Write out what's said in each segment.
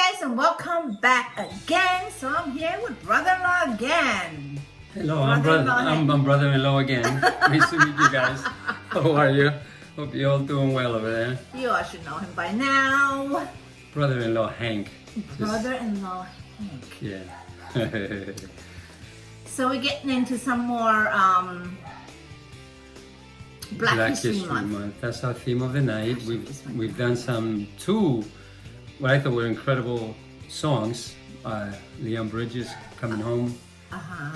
guys, and welcome back again. So I'm here with brother-in-law again. Hello, I'm brother-in-law again. Nice to meet you guys. How are you? Hope you're all doing well over there. You all should know him by now. Brother-in-law Hank. Brother-in-law Hank. Yeah. So we're getting into some more Black History Month. That's our theme of the night. We've done two what I thought were incredible songs. Leon Bridges, Coming Home,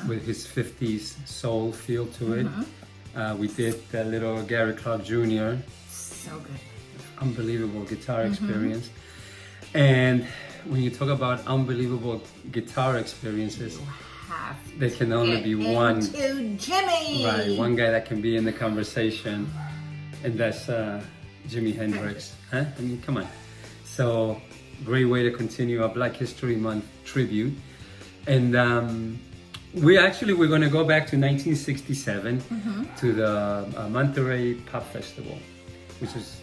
with his 50s soul feel to it. We did that little Gary Clark Jr. So good. Unbelievable guitar experience. And when you talk about unbelievable guitar experiences, there can only be one. Jimi. Right, one guy that can be in the conversation, and that's Jimi Hendrix. Huh? I mean, come on. So, great way to continue our Black History Month tribute. And we're going to go back to 1967 to the Monterey Pop Festival, which is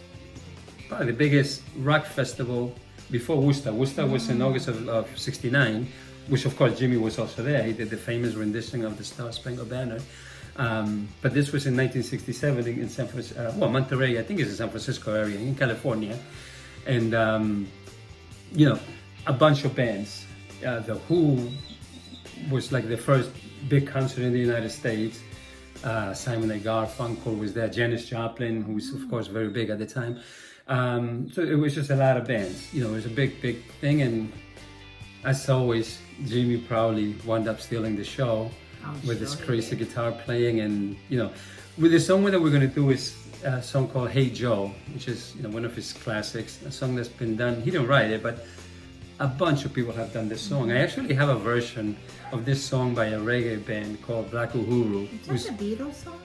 probably the biggest rock festival before Worcester. Worcester was in August of 69, which of course Jimi was also there. He did the famous rendition of the Star Spangled Banner. But this was in 1967 in San Francisco, Monterey, I think it's in San Francisco area, in California. And, a bunch of bands. The Who was like the first big concert in the United States. Simon & Garfunkel was there. Janis Joplin, who was of course very big at the time. So it was just a lot of bands. It was a big, big thing. And as always, Jimi probably wound up stealing the show with his crazy guitar playing. And, with the song that we're going to do is a song called Hey Joe, which is, one of his classics, a song that's been done. He didn't write it, but a bunch of people have done this song. I actually have a version of this song by a reggae band called Black Uhuru. Is that a Beatles song?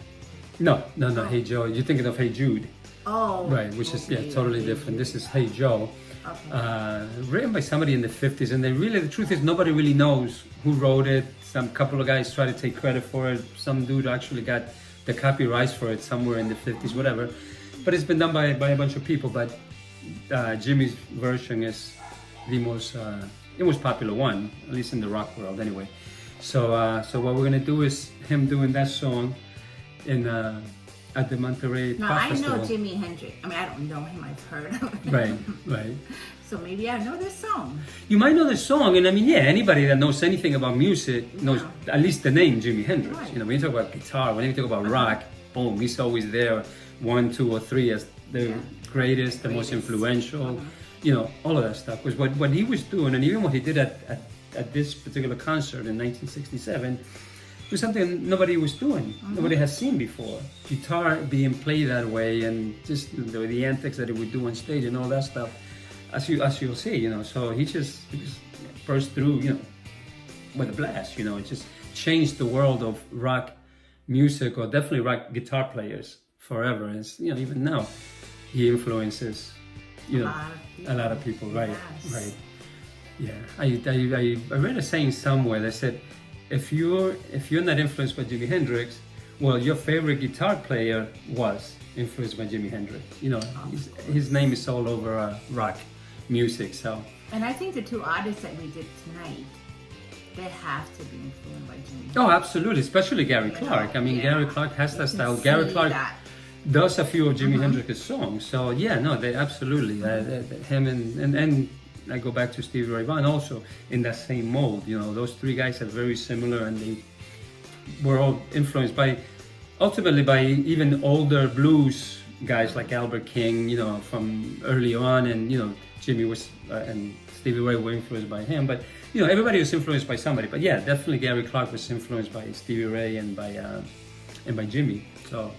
No. Hey Joe. You're thinking of Hey Jude. Oh. Right, which is totally different. This is Hey Joe. Okay. Written by somebody in the 50s, and the truth is nobody really knows who wrote it. Some couple of guys try to take credit for it. Some dude actually got the copyrights for it somewhere in the 50s, whatever. But it's been done by a bunch of people. But Jimi's version is the most popular one, at least in the rock world, anyway. So what we're gonna do is him doing that song in at the Monterey Pop Festival. I know Jimi Hendrix. I mean, I don't know him. I've heard of him. Right. So maybe I know this song. You might know the song, and I mean, anybody that knows anything about music knows at least the name Jimi Hendrix. Right. When you talk about guitar, when you talk about rock, boom, he's always there, 1, 2, or 3 as the greatest, the most influential. All of that stuff. Because what he was doing, and even what he did at this particular concert in 1967, was something nobody was doing. Nobody has seen before. Guitar being played that way, and just the antics that he would do on stage and all that stuff, as you'll see. So he just burst through, with a blast. It just changed the world of rock music, or definitely rock guitar players forever. And even now, he influences a lot of people, right? Yes. Right. Yeah. I read a saying somewhere that said, if you're not influenced by Jimi Hendrix, well, your favorite guitar player was influenced by Jimi Hendrix. His name is all over rock music. So. And I think the two artists that we did tonight, they have to be influenced by Jimi. Oh, absolutely, especially Gary Clark. I mean, Gary Clark has that style. Gary Clark does a few of Jimi Hendrix's songs. So they absolutely him and I go back to Stevie Ray Vaughan also in that same mold. Those three guys are very similar, and they were all influenced ultimately by even older blues guys like Albert King, from early on, and Jimi was and Stevie Ray were influenced by him. But everybody was influenced by somebody. But definitely Gary Clark was influenced by Stevie Ray and by Jimi. So.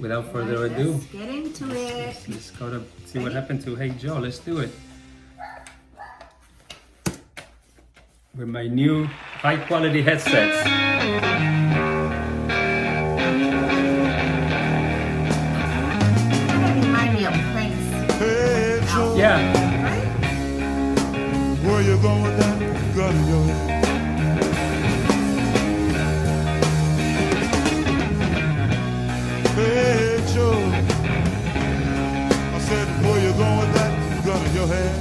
Without further ado, let's get into it. Let's go to see what happened to Hey Joe. Let's do it. With my new high quality headsets. Remind me of Prince. Hey Joe. Yeah. Right? Where you going that gun in your head? Hey Joe, I said, where you going with that gun in your hand?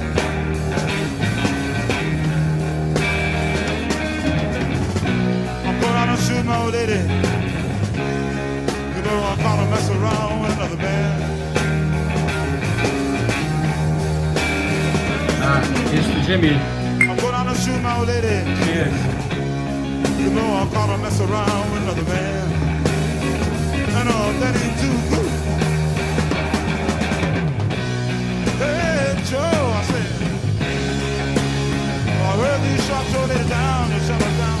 Jimmy. I'm going out and shoot my old lady. Cheers. You know I caught her mess around with another man. And that ain't too good. Hey, Joe, I said, I heard these shots your lady down and shut her down.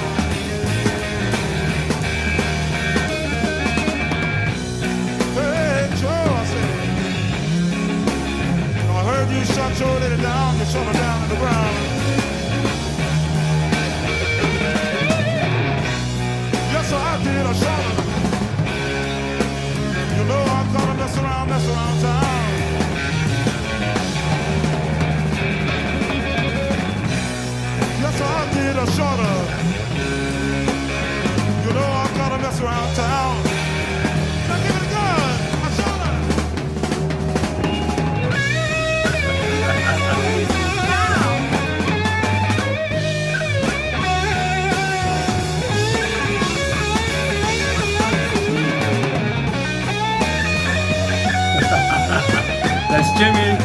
Hey, Joe, I said, I heard you shot your lady down and shut her down on the ground. Yes, I did, I shot her. You know I caught her mess around town. Yes, I did, I shot her. You know I caught her mess around town. Now give it a gun, I shot her. That's Jimmy.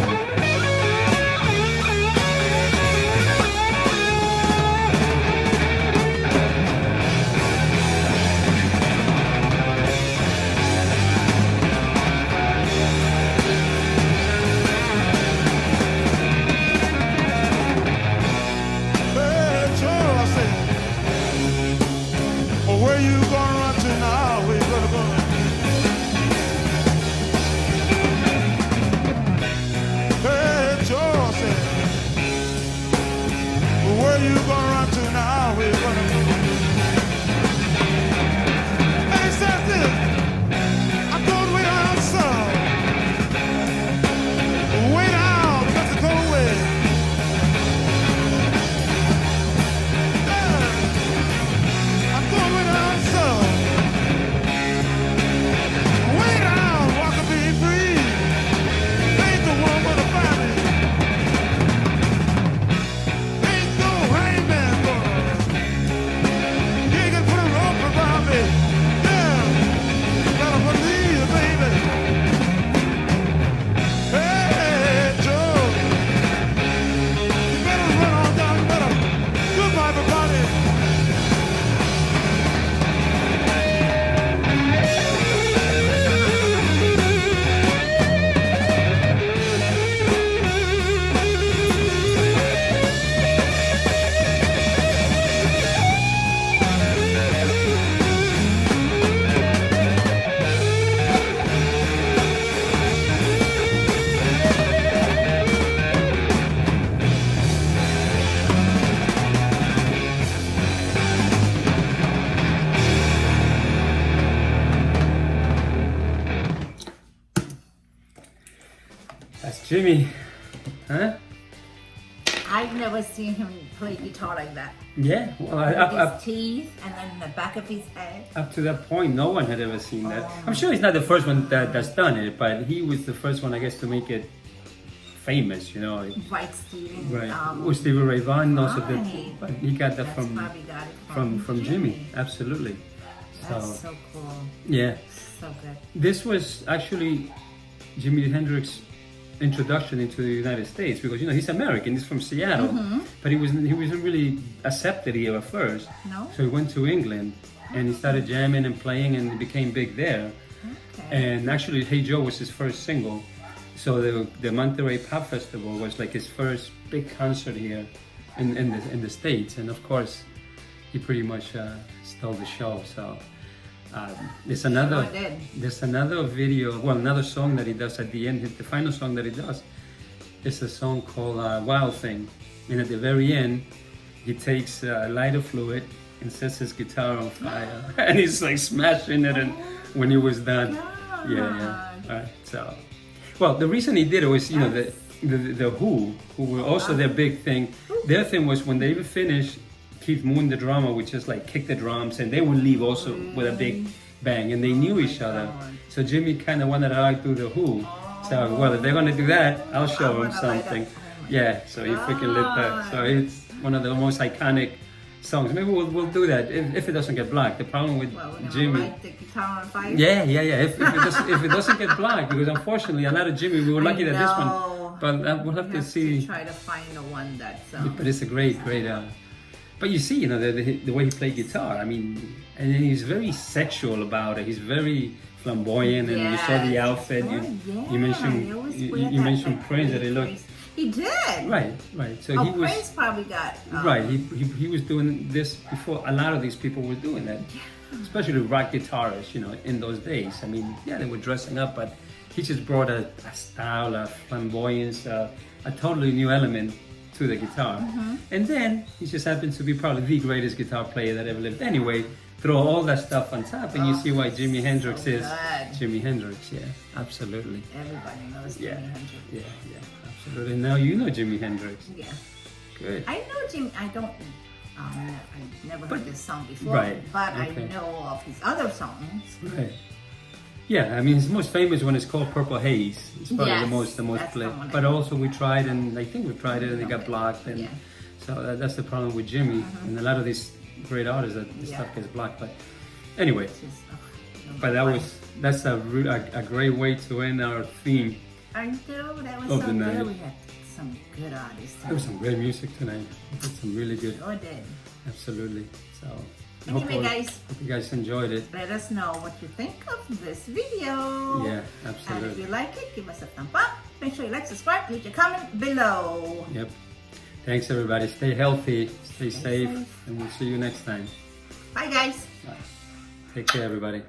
Hey, Joe, I said, oh, where you gonna run to now? Where you gonna go? Hey, Joe, I said, well, where you gonna run to now? Where you gonna go? And he says this, I'm going way down south, way down Mexico way. Yeah, I'm going way down south, way down, walk and be free. Ain't the one with a family. Ain't no hangman for us. You can put a rope around me. Yeah, you gotta believe, baby. Hey, Joe, you better run on down. You better goodbye, everybody. That's Jimmy. Huh? I've never seen him play guitar like that. Yeah. Well, With his teeth and then the back of his head. up to that point, no one had ever seen that. Oh. I'm sure he's not the first one that's done it, but he was the first one, I guess, to make it famous, you know. Right, Steven. Right. With Stevie Ray Vaughan also did, Right. but he got that That's from probably got it from Jimmy. Absolutely. That's so cool. Yeah. So good. This was actually Jimi Hendrix's introduction into the United States because he's American, he's from Seattle, but he wasn't really accepted here at first. No? So he went to England and he started jamming and playing and he became big there. Okay. And actually, Hey Joe was his first single. So the Monterey Pop Festival was like his first big concert here in the States, and of course, he pretty much stole the show. So there's another video, well, another song that he does at the end. The final song that he does is a song called Wild Thing, and at the very end, he takes lighter fluid and sets his guitar on fire, and he's like smashing it. And when he was done, yeah. All right, so. Well, the reason he did it was, the Who were also their big thing. Their thing was when they would finish, Keith Moon, the drummer, would just like kick the drums and they would leave also with a big bang, and they knew each other. So Jimmy kind of wanted to outdo the Who. So, well, if they're going to do that, I'll show them something. Yeah, so he freaking lit that. So it's one of the most iconic songs. Maybe we'll do that if it doesn't get blocked. The problem with Jimmy. Light the guitar on fire? Yeah. If it doesn't get blocked, because unfortunately a lot of Jimmy, we were lucky that this one But we'll have to see. Try to find the one that's. But it's a great. But you see, the way he played guitar. I mean, and he's very sexual about it. He's very flamboyant, and you saw the outfit. You mentioned Prince that he looked. He did. Right. So he was. Prince probably got. Right. He was doing this before a lot of these people were doing that, especially rock guitarists. In those days. I mean, yeah, they were dressing up, but he just brought a style, a flamboyance, a totally new element to the guitar. And then he just happens to be probably the greatest guitar player that ever lived. Anyway, throw all that stuff on top and you see why Jimi Hendrix is Jimi Hendrix. Yeah, absolutely. Everybody knows Jimi Hendrix. Yeah, absolutely. Now you know Jimi Hendrix. Yeah. Good. I know Jimi. I don't. I never heard this song before, right. But Okay. I know of his other songs. Right. Yeah, I mean, his most famous one is called Purple Haze. It's probably Yes, the most that's played. the one I But know. also we tried, and I think we tried it, and it got blocked, and so that's the problem with Jimmy and a lot of these great artists that the stuff gets blocked. But anyway, but that's a great way to end our theme. I know that was Of so the night. good. We had some good artists. There was some great music tonight. We did some really good. Sure did. Absolutely. So Anyway, guys, hope you guys enjoyed it. let us know what you think of this video. Yeah, And if absolutely. you like it, give us a thumb up. Make sure you like, subscribe, leave your comment below. Yep. Thanks, everybody. Stay healthy, stay safe, safe. and we'll see you next time. Bye, guys. Bye. Take care, everybody.